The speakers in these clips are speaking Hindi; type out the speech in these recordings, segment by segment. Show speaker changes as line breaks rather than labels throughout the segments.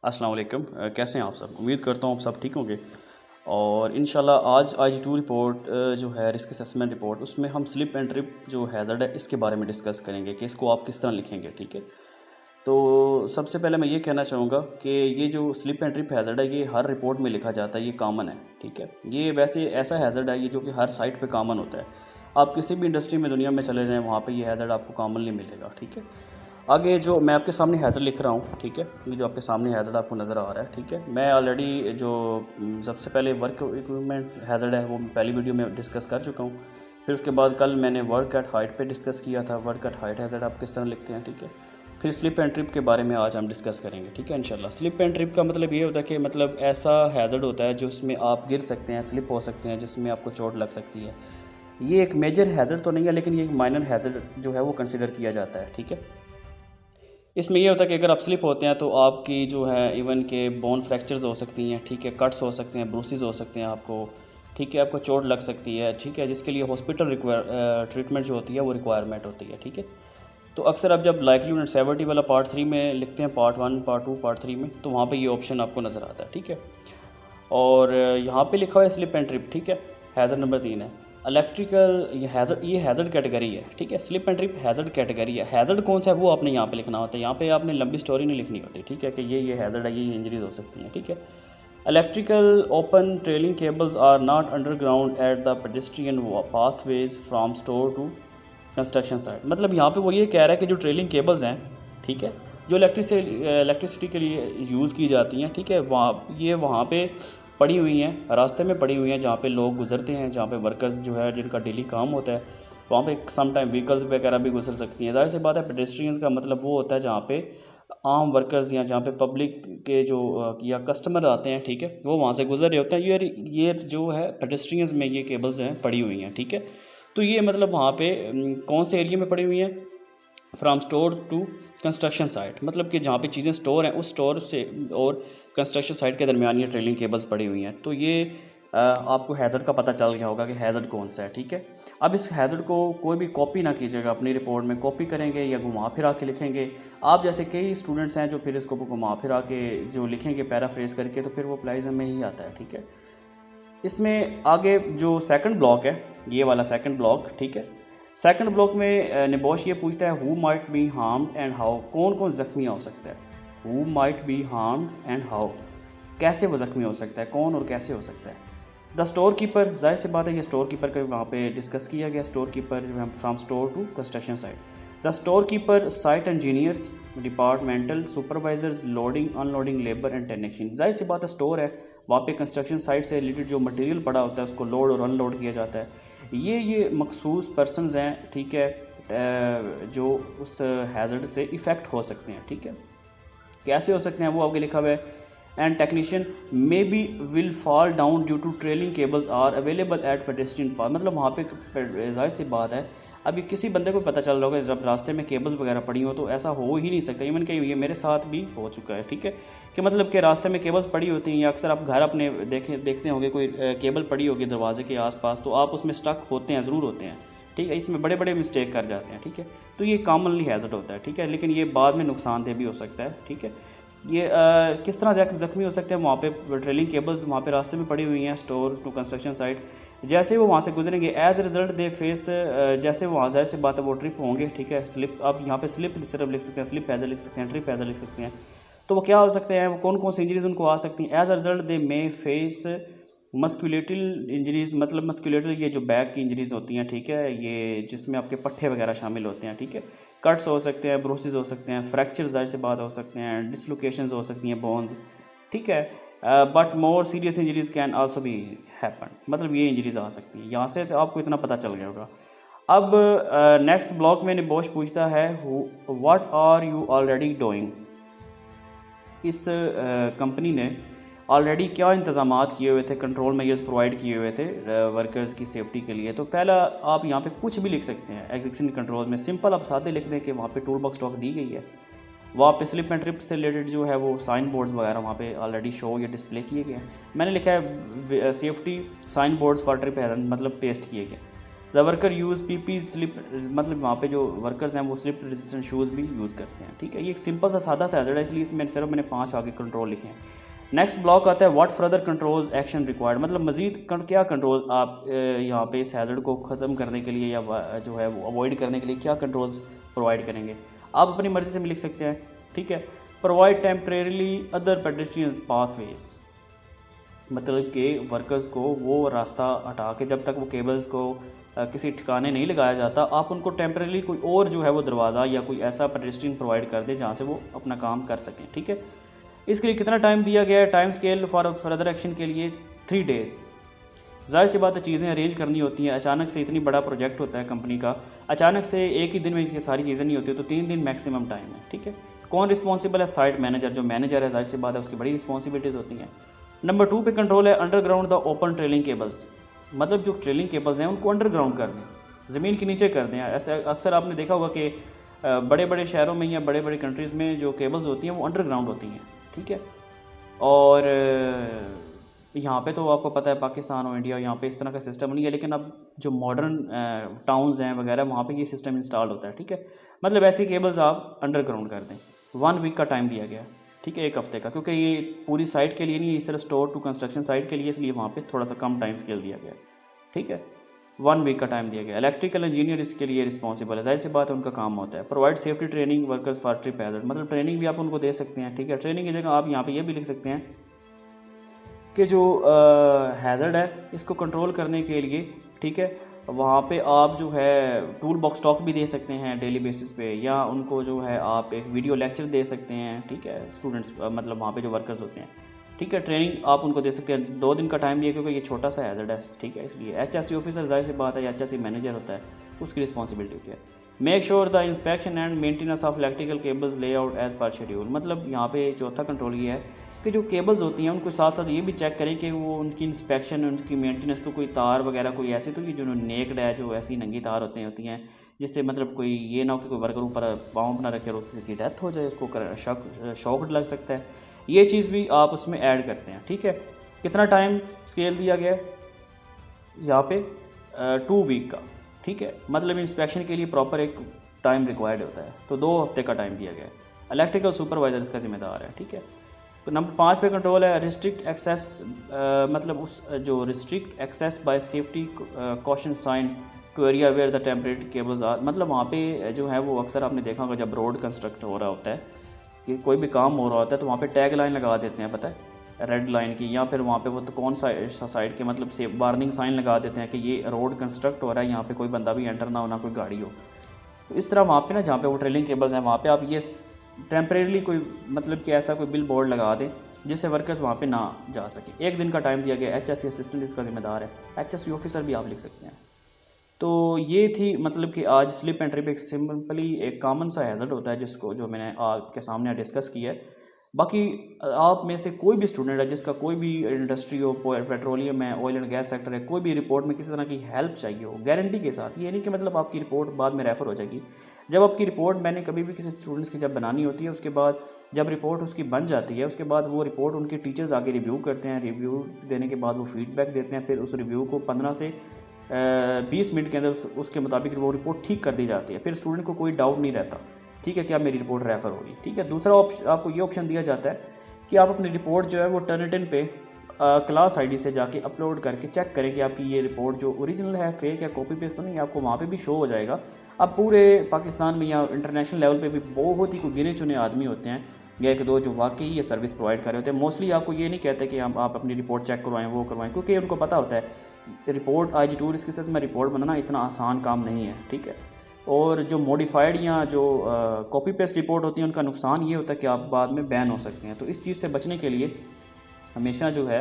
अस्सलाम वालेकुम। कैसे हैं आप सब? उम्मीद करता हूँ आप सब ठीक होंगे। और इंशाल्लाह आज IG2 रिपोर्ट जो है रिस्क असेसमेंट रिपोर्ट, उसमें हम स्लिप एंड ट्रिप जो हैज़र्ड है इसके बारे में डिस्कस करेंगे कि इसको आप किस तरह लिखेंगे। ठीक है, तो सबसे पहले मैं ये कहना चाहूँगा कि ये जो स्लिप एंड ट्रिप हैज़र्ड है ये हर रिपोर्ट में लिखा जाता है, ये कॉमन है। ठीक है, ये वैसे ऐसा हैज़र्ड है ये जो कि हर साइट पे कॉमन होता है। आप किसी भी इंडस्ट्री में दुनिया में चले जाएँ वहाँ पे ये हैज़र्ड आपको कॉमनली मिलेगा। ठीक है, आगे जो मैं आपके सामने हैज़र्ड लिख रहा हूँ, ठीक है, ये जो आपके सामने हैज़र्ड आपको नज़र आ रहा है, ठीक है, मैं ऑलरेडी जो सबसे पहले वर्क इक्विपमेंट हैज़र्ड है वो पहली वीडियो में डिस्कस कर चुका हूँ। फिर उसके बाद कल मैंने वर्क एट हाइट पे डिस्कस किया था, वर्क एट हाइट हैज़र्ड आप किस तरह लिखते हैं। ठीक है, फिर स्लिप एंड ट्रिप के बारे में आज हम डिस्कस करेंगे। ठीक है, इंशाल्लाह। स्लिप एंड ट्रिप का मतलब ये होता है कि मतलब ऐसा हैज़र्ड होता है जो उसमें आप गिर सकते हैं, स्लिप हो सकते हैं, जिसमें आपको चोट लग सकती है। ये एक मेजर हैज़र्ड तो नहीं है, लेकिन ये एक माइनर हैज़र्ड जो है वो कंसिडर किया जाता है। ठीक है, इसमें ये होता है कि अगर आप स्लिप होते हैं तो आपकी जो है इवन के बोन फ्रैक्चर्स हो सकती हैं। ठीक है, कट्स हो सकते हैं, ब्रूसेस हो सकते हैं आपको। ठीक है, आपको चोट लग सकती है। ठीक है, जिसके लिए हॉस्पिटल ट्रीटमेंट जो होती है वो रिक्वायरमेंट होती है। ठीक है, तो अक्सर आप जब लाइक्लीहुड एंड सेवरिटी वाला पार्ट 3 में लिखते हैं, पार्ट 1, पार्ट 2, पार्ट 3 में, तो वहाँ पे ये ऑप्शन आपको नज़र आता है। ठीक है, और यहाँ पे लिखा हुआ है स्लिप एंड ट्रिप। ठीक है, हैज़र्ड नंबर 3 है इलेक्ट्रिकल। ये हैज़र्ड कैटेगरी है। ठीक है, slip and trip hazard category है। हैज़र्ड कौन सा है वो आपने यहाँ पे लिखना होता है। यहाँ पे आपने लंबी स्टोरी नहीं लिखनी होती। ठीक है, कि ये हैज़र्ड है, ये इंजरीज हो सकती हैं। ठीक है, electrical open trailing cables are not underground at the pedestrian pathways from store to construction site. मतलब यहाँ पे वो ये कह रहा है कि जो ट्रेलिंग केबल्स हैं, ठीक है, जो इलेक्ट्रिसिटी के लिए यूज़ की जाती हैं, ठीक है, वहाँ पे पड़ी हुई हैं, रास्ते में पड़ी हुई हैं, जहाँ पे लोग गुजरते हैं, जहाँ पे वर्कर्स जो है जिनका डेली काम होता है, वहाँ पे सम टाइम व्हीकल्स वगैरह भी गुजर सकती हैं। ज़ाहिर सी बात है, पेडेस्ट्रियंस का मतलब वो होता है जहाँ पे आम वर्कर्स या जहाँ पे पब्लिक के जो या कस्टमर आते हैं, ठीक है, वो वहाँ से गुजर रहे होते हैं। ये जो है पेडेस्ट्रियंस में ये केबल्स हैं पड़ी हुई हैं। ठीक है, तो ये मतलब वहाँ पे कौन से एरिया में पड़ी हुई हैं, from store to construction site, मतलब कि जहाँ पे चीज़ें स्टोर हैं उस स्टोर से और कंस्ट्रक्शन साइट के दरमियान ये ट्रेलिंग केबल्स पड़ी हुई हैं। तो ये आपको हैज़र्ड का पता चल गया होगा कि हैज़र्ड कौन सा है। ठीक है, अब इस हैज़र्ड को कोई भी कॉपी ना कीजिएगा, अपनी रिपोर्ट में कॉपी करेंगे या घुमा फिरा के लिखेंगे। आप जैसे कई स्टूडेंट्स हैं जो फिर इसको घुमा फिरा के जो लिखेंगे पैराफ्रेज करके, तो फिर वो प्लाइज में ही आता है। ठीक है, इसमें आगे जो सेकंड ब्लॉक है, ये वाला सेकंड ब्लॉक, ठीक है, सेकंड ब्लॉक में निबोश ये पूछता है who might be harmed and how, कौन कौन ज़ख्मी हो सकता है। Who might be harmed and how, कैसे वो ज़ख्मी हो सकता है, कौन और कैसे हो सकता है। द स्टोर कीपर, जाहिर सी बात है ये स्टोर कीपर का वहाँ पे डिस्कस किया गया। स्टोर कीपर जो है from store to construction site. The store keeper, site engineers, departmental supervisors, loading unloading labour and technician. जाहिर सी बात है स्टोर है, वहाँ पे कंस्ट्रक्शन साइट से रिलेटेड जो मटेरियल पड़ा होता है उसको लोड और अनलोड किया जाता है। ये मखसूस पर्सनस हैं, ठीक है, जो उस हैज़र्ड से इफ़ेक्ट हो सकते हैं। ठीक है, कैसे हो सकते हैं वो आगे लिखा हुआ है। And technician may be will fall down due to trailing cables are available at pedestrian path. मतलब वहाँ पे जाहिर सी बात है, अभी किसी बंदे को पता चल रहा होगा जब रास्ते में केबल्स वगैरह पड़ी हो, तो ऐसा हो ही नहीं सकता। इवन कि ये मेरे साथ भी हो चुका है। ठीक है, कि मतलब कि रास्ते में केबल्स पड़ी होती हैं, या अक्सर आप घर अपने देखते होंगे कोई केबल पड़ी होगी दरवाजे के आसपास, तो आप उसमें स्टक होते हैं, ज़रूर होते हैं। ठीक है, इसमें बड़े बड़े मिस्टेक कर जाते हैं। ठीक है, तो ये कॉमनली हैज़र्ड होता है। ठीक है, लेकिन ये बाद में नुकसानदेह भी हो सकता है। ठीक है, ये किस तरह ज़ख्मी हो सकते हैं, वहाँ पे ट्रेलिंग केबल्स वहाँ पे रास्ते में पड़ी हुई हैं स्टोर टू कंस्ट्रक्शन साइट। जैसे वो वहाँ से गुजरेंगे as a result they face, जैसे वहाँ ज़ाहिर से बात है वो ट्रिप होंगे। ठीक है, स्लिप, आप यहाँ पे स्लिप सिर्फ लिख सकते हैं, स्लिप हैज़र्ड लिख सकते हैं, ट्रिप हैज़र्ड लिख सकते हैं। तो वो क्या हो सकते हैं, वो कौन कौन सी इंजरीज उनको आ सकती हैं। As a result they may face musculoskeletal injuries, मतलब मस्कुलेटल ये जो बैक की इंजरीज़ होती हैं, ठीक है, ये जिसमें आपके पट्टे वगैरह शामिल होते हैं। ठीक है, कट्स हो सकते हैं, ब्रोसिस हो सकते हैं, फ्रैक्चर जाहिर से बात हो सकते हैं, डिसलोकेशंस हो सकती हैं बोन्स। ठीक है, but more serious injuries can also भी हैपन, मतलब ये इंजरीज आ सकती हैं। यहाँ से तो आपको इतना पता चल गया होगा। अब नेक्स्ट ब्लॉक में निबोश पूछता है what are you already doing. इस कंपनी ने ऑलरेडी क्या इंतज़ामात किए हुए थे, कंट्रोल मेजर्स प्रोवाइड किए हुए थे वर्कर्स की सेफ्टी के लिए। तो पहला आप यहाँ पे कुछ भी लिख सकते हैं एग्जीक्यूशन कंट्रोल में, सिंपल आप सादे लिख दें कि वहाँ पे टूल बॉक्स स्टॉक दी गई है। वहाँ पे स्लिप एंड ट्रिप से रिलेटेड जो है वो साइन बोर्ड्स वगैरह वहाँ पे ऑलरेडी शो या डिस्प्ले किए गए हैं। मैंने लिखा है safety sign boards for trip hazard, मतलब पेस्ट किए गए। The worker use PP slip, मतलब वहाँ पे जो वर्कर्स हैं वो स्लिप रेजिस्टेंट शूज़ भी यूज़ करते हैं, ठीक है। ये एक सिंपल सा सादा सा हैज़र्ड है, इसलिए इसमें सिर्फ मैंने 5 आगे कंट्रोल लिखे हैं। नेक्स्ट ब्लॉक आता है what further controls action required, मतलब मज़ीद क्या कंट्रोल आप यहाँ पे इस हैज़र्ड को ख़त्म करने के लिए या जो है वो अवॉइड करने के लिए क्या कंट्रोल्स प्रोवाइड करेंगे। आप अपनी मर्ज़ी से भी लिख सकते हैं, ठीक है। Provide temporarily other pedestrian pathways, मतलब कि वर्कर्स को वो रास्ता हटा के जब तक वो केबल्स को किसी ठिकाने नहीं लगाया जाता, आप उनको टेम्परेली कोई और जो है वो दरवाज़ा या कोई ऐसा पेडेस्ट्रियन प्रोवाइड कर दें जहाँ से वो अपना काम कर सकें, ठीक है। इसके लिए कितना टाइम दिया गया है, time scale for further action के लिए 3 डेज़। ज़ाहिर सी बात है चीज़ें अरेंज करनी होती हैं, अचानक से इतनी बड़ा प्रोजेक्ट होता है कंपनी का, अचानक से एक ही दिन में ये सारी चीज़ें नहीं होती, तो 3 दिन मैक्सिमम टाइम है, ठीक है। कौन रिस्पॉन्सिबल है, साइट मैनेजर, जो मैनेजर है ज़ाहिर सी बात है उसकी बड़ी रिस्पॉन्सिबिलिटीज़ होती हैं। नंबर 2 पे कंट्रोल है underground the open trailing cables, मतलब जो ट्रेलिंग केबल्स हैं उनको अंडरग्राउंड कर दें, ज़मीन के नीचे कर दें। ऐसे अक्सर आपने देखा होगा कि बड़े बड़े शहरों में या बड़े बड़े कंट्रीज़ में जो केबल्स होती हैं वो अंडरग्राउंड होती हैं, ठीक है। और यहाँ पे तो आपको पता है पाकिस्तान और इंडिया, यहाँ पे इस तरह का सिस्टम नहीं है, लेकिन अब जो मॉडर्न टाउन्स हैं वगैरह वहाँ पे ये सिस्टम इंस्टॉल होता है, ठीक है। मतलब ऐसी केबल्स आप अंडरग्राउंड कर दें। 1 वीक का टाइम दिया गया, ठीक है, 1 हफ्ते का, क्योंकि ये पूरी साइट के लिए नहीं, इस तरह स्टोर टू कंस्ट्रक्शन साइट के लिए, इसलिए वहाँ पे थोड़ा सा कम टाइम स्केल दिया गया, ठीक है। 1 वीक का टाइम दिया गया। इलेक्ट्रिकल इंजीनियर इसके लिए रिस्पॉन्सिबल है, जाहिर सी बात है उनका काम होता है। Provide safety training workers for trip hazard, मतलब ट्रेनिंग भी आप उनको दे सकते हैं, ठीक है। ट्रेनिंग की जगह आप यहाँ पे ये भी लिख सकते हैं कि जो हैज़र्ड है इसको कंट्रोल करने के लिए, ठीक है, वहाँ पे आप जो है टूल बॉक्स टॉक भी दे सकते हैं डेली बेसिस पे, या उनको जो है आप एक वीडियो लेक्चर दे सकते हैं, ठीक है, स्टूडेंट्स मतलब वहाँ पे जो वर्कर्स होते हैं, ठीक है। ट्रेनिंग आप उनको दे सकते हैं। 2 दिन का टाइम दिया क्योंकि ये छोटा सा हैज़र्ड है, ठीक है, इसलिए HSE ऑफिसर जाहिर सी बात है, HSE मैनेजर होता है, उसकी रिस्पॉन्सिबिलिटी होती है। Make sure the inspection and maintenance of electrical cables layout as per schedule, मतलब यहाँ पे चौथा कंट्रोल ये है कि जो केबल्स होती हैं उनको साथ साथ ये भी चेक करें कि वो उनकी इंस्पेक्शन, उनकी मेंटेनेंस को कोई तार वगैरह कोई ऐसी तो, ये जो नेक्ड है, जो ऐसी नंगी तार होती हैं जिससे मतलब कोई ये ना हो कि कोई वर्कर ऊपर पाँव अपना रखे और उसकी डेथ हो जाए, उसको शॉक लग सकता है, ये चीज़ भी आप उसमें ऐड करते हैं, ठीक है। कितना टाइम स्केल दिया गया यहाँ पे 2 वीक का, ठीक है, मतलब इंस्पेक्शन के लिए प्रॉपर एक टाइम रिक्वायर्ड होता है, तो 2 हफ्ते का टाइम दिया गया है। इलेक्ट्रिकल सुपरवाइजर इसका जिम्मेदार है, ठीक है। तो नंबर 5 पे कंट्रोल है रिस्ट्रिक्ट एक्सेस, मतलब उस जो restrict access by safety caution sign to area where the temporary cables are, मतलब वहाँ पे जो है वो अक्सर आपने देखा होगा जब रोड कंस्ट्रक्ट हो रहा होता है कि कोई भी काम हो रहा होता है तो वहाँ पे टैग लाइन लगा देते हैं, पता है, रेड लाइन की, या फिर वहाँ पे वो तो कौन सा साइड के मतलब से वार्निंग साइन लगा देते हैं कि ये रोड कंस्ट्रक्ट हो रहा है, यहाँ पे कोई बंदा भी एंटर ना हो, ना कोई गाड़ी हो। तो इस तरह वहाँ पे ना जहाँ पे वो ट्रेलिंग केबल्स हैं वहाँ पे आप ये टेम्परेरीली कोई मतलब कि ऐसा कोई बिल बोर्ड लगा दें जिससे वर्कर्स वहाँ पे ना जा सके। 1 दिन का टाइम दिया गया। HSE असिस्टेंट इसका जिम्मेदार है, HSE ऑफिसर भी आप लिख सकते हैं। तो ये थी मतलब कि आज स्लिप एंड ट्रिप एक सिंपली एक कॉमन सा हैज़र्ड होता है जिसको जो मैंने आपके सामने डिस्कस किया है। बाकी आप में से कोई भी स्टूडेंट है जिसका कोई भी इंडस्ट्री हो, पेट्रोलियम है, ऑयल एंड गैस सेक्टर है, कोई भी रिपोर्ट में किसी तरह की हेल्प चाहिए हो, गारंटी के साथ, ये नहीं कि मतलब आपकी रिपोर्ट बाद में रेफ़र हो जाएगी। जब आपकी रिपोर्ट मैंने कभी भी किसी स्टूडेंट्स की जब बनानी होती है, उसके बाद जब रिपोर्ट उसकी बन जाती है, उसके बाद वो रिपोर्ट उनके टीचर्स आके रिव्यू करते हैं, रिव्यू देने के बाद वो फीडबैक देते हैं, फिर उस रिव्यू को 15 से 20 मिनट के अंदर उसके मुताबिक वो रिपोर्ट ठीक कर दी जाती है। फिर स्टूडेंट को कोई डाउट नहीं रहता, ठीक है, क्या मेरी रिपोर्ट रेफ़र होगी, ठीक है। दूसरा आपको ये ऑप्शन दिया जाता है कि आप अपनी रिपोर्ट जो है वो टर्निटिन पे क्लास आईडी से जाके अपलोड करके चेक करें कि आपकी ये रिपोर्ट जो ओरिजिनल है, फेक है, कॉपी पेस्ट तो नहीं, आपको वहाँ पे भी शो हो जाएगा। अब पूरे पाकिस्तान में या इंटरनेशनल लेवल पे भी बहुत ही कोई गिने चुने आदमी होते हैं या 1-2 जो वाकई ये सर्विस प्रोवाइड कर रहे होते हैं। मोस्टली आपको ये नहीं कहते कि आप अपनी रिपोर्ट चेक करवाएं, वो करवाएं, क्योंकि उनको पता होता है रिपोर्ट IG2 रिस्क असेसमेंट में रिपोर्ट बनाना इतना आसान काम नहीं है, ठीक है। और जो मॉडिफाइड या जो कॉपी पेस्ट रिपोर्ट होती है उनका नुकसान ये होता है कि आप बाद में बैन हो सकते हैं। तो इस चीज़ से बचने के लिए हमेशा जो है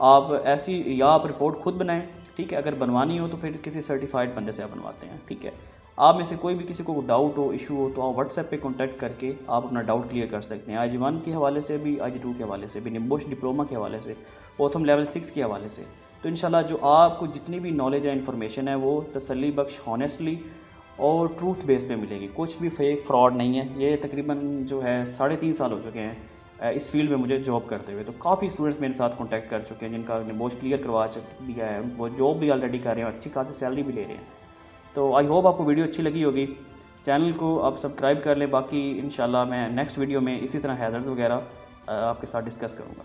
आप ऐसी या आप रिपोर्ट खुद बनाएं, ठीक है, अगर बनवानी हो तो फिर किसी सर्टिफाइड बंदे से आप बनवाते हैं, ठीक है। आप में से कोई भी किसी को डाउट हो, इशू हो, तो आप व्हाट्सएप पे कांटेक्ट करके आप अपना डाउट क्लियर कर सकते हैं। IG1 के हवाले से भी, IG2 के हवाले से भी, निम्बोश डिप्लोमा के हवाले से, ओथम लेवल 6 के हवाले से। तो इंशाल्लाह जो आपको जितनी भी नॉलेज है, इन्फॉर्मेशन है, वो तसल्ली बख्श, हॉनेस्टली और ट्रूथ बेस पे मिलेगी। कुछ भी फेक फ्रॉड नहीं है। ये तकरीबन जो है 3.5 साल हो चुके हैं इस फील्ड में मुझे जॉब करते हुए। तो काफ़ी स्टूडेंट्स मेरे साथ कॉन्टैक्ट कर चुके हैं जिनका बोझ क्लियर करवा दिया है, वो जॉब भी ऑलरेडी कर रहे हैं और अच्छी खासी सैलरी भी ले रहे हैं। तो आई होप आपको वीडियो अच्छी लगी होगी। चैनल को आप सब्सक्राइब कर लें। बाकी इंशाल्लाह मैं नेक्स्ट वीडियो में इसी तरह हैज़र्ड्स वगैरह आपके साथ डिस्कस करूँगा।